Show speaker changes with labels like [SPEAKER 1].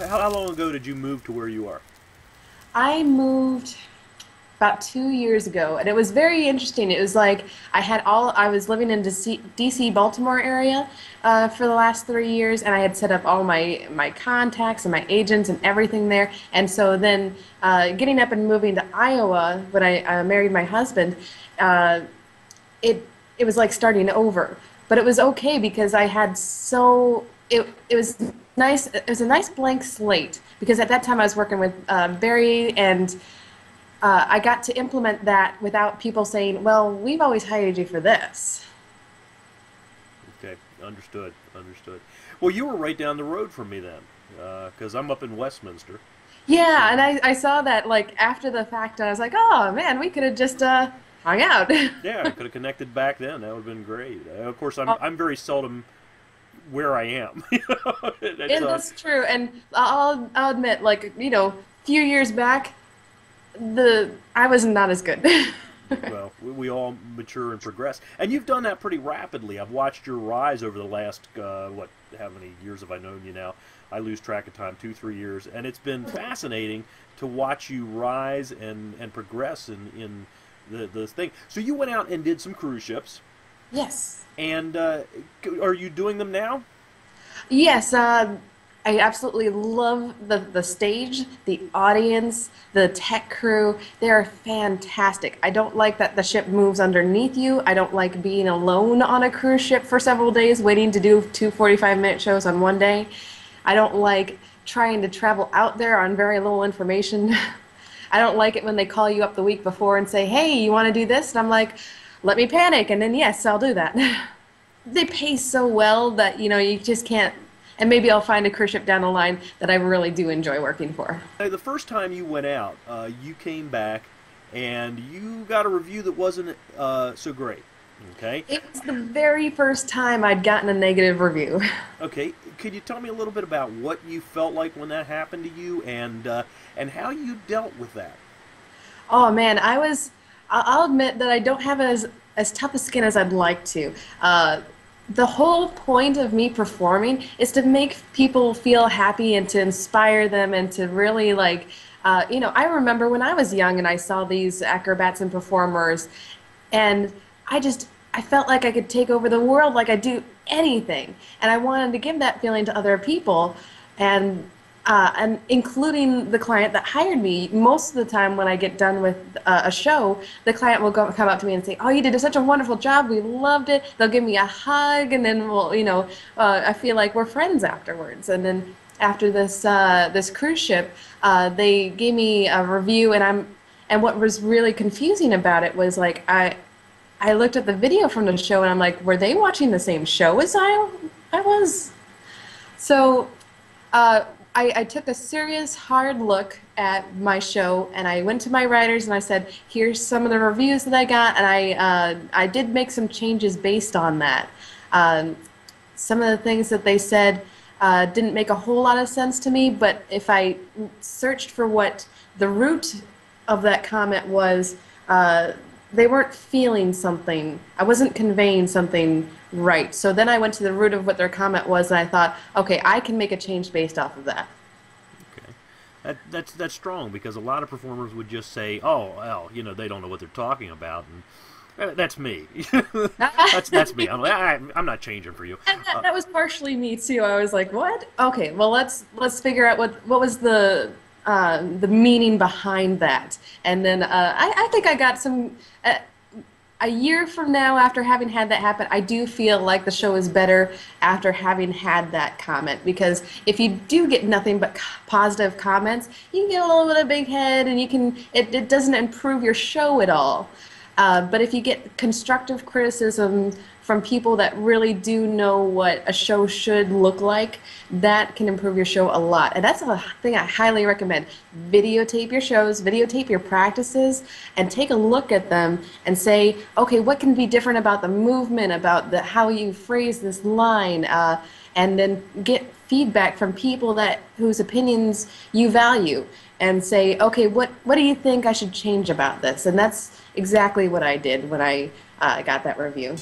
[SPEAKER 1] how long ago did you move to where you are?
[SPEAKER 2] I moved about 2 years ago, and it was very interesting. It was like I was living in DC, Baltimore area for the last 3 years, and I had set up all my contacts and my agents and everything there. And so then getting up and moving to Iowa when I married my husband, uh, it was like starting over. But it was okay because I had it was nice. It was a nice blank slate because at that time I was working with Barry and. I got to implement that without people saying, "Well, we've always hired you for this."
[SPEAKER 1] Okay, understood, understood. Well, you were right down the road from me then, because I'm up in Westminster.
[SPEAKER 2] Yeah, and
[SPEAKER 1] So
[SPEAKER 2] I saw that like after the fact, I was like, "Oh man, we could have just hung out."
[SPEAKER 1] yeah, I could have connected back then. That would have been great. Of course, I'm very seldom where I am. It's
[SPEAKER 2] And that's true. And I'll admit, like few years back, the I was not as good.
[SPEAKER 1] well, we all mature and progress, and you've done that pretty rapidly. I've watched your rise over the last what? How many years have I known you now? I lose track of time. 2, 3 years, and it's been fascinating to watch you rise and progress in the thing. So you went out and did some cruise ships,
[SPEAKER 2] Yes.
[SPEAKER 1] and are you doing them now?
[SPEAKER 2] Yes, I absolutely love the stage, the audience, the tech crew. They're fantastic. I don't like that the ship moves underneath you. I don't like being alone on a cruise ship for several days, waiting to do two 45-minute shows on one day. I don't like trying to travel out there on very little information. I don't like it when they call you up the week before and say, "Hey, you want to do this?" And I'm like, "Let me panic," and then yes, I'll do that. They pay so well that you just can't. And maybe I'll find a cruise ship down the line that I really do enjoy working for.
[SPEAKER 1] The first time you went out, you came back and you got a review that wasn't so great. Okay,
[SPEAKER 2] It was the very first time I'd gotten a negative review.
[SPEAKER 1] okay. Could you tell me a little bit about what you felt like when that happened to you, and how you dealt with that?
[SPEAKER 2] Oh man, I'll admit that I don't have as tough a skin as I'd like to. The whole point of me performing is to make people feel happy and to inspire them and to really I remember when I was young and I saw these acrobats and performers, and I felt like I could take over the world, like I do anything, and I wanted to give that feeling to other people, and including the client that hired me. Most of the time, when I get done with a show, the client will come up to me and say, "Oh, you did such a wonderful job. We loved it." They'll give me a hug, and then I feel like we're friends afterwards. And then after this cruise ship, they gave me a review, and what was really confusing about it was like I looked at the video from the show, and I'm like, were they watching the same show as I was? So. Uh, I took a serious, hard look at my show, and I went to my writers and I said, "Here's some of the reviews that I got," and I did make some changes based on that. Um, some of the things that they said didn't make a whole lot of sense to me, but if I searched for what the root of that comment was, they weren't feeling something. I wasn't conveying something right. So then I went to the root of what their comment was, and I thought, okay, I can make a change based off of that.
[SPEAKER 1] Okay, that's strong because a lot of performers would just say, "Oh, well, they don't know what they're talking about," and that's me. That's me. I'm not changing for you.
[SPEAKER 2] And that was partially me too. I was like, "What? Okay, well let's figure out what was the meaning behind that." And then I think I got some. A year from now, after having had that happen, I do feel like the show is better after having had that comment. Because if you do get nothing but positive comments, you can get a little bit of big head, and it doesn't improve your show at all. But if you get constructive criticism from people that really do know what a show should look like, that can improve your show a lot. And that's a thing I highly recommend. Videotape your shows, videotape your practices, and take a look at them and say, okay, what can be different about the movement, about how you phrase this line, and then get feedback from people whose opinions you value, and say, okay, what do you think I should change about this? And that's exactly what I did when I got that review.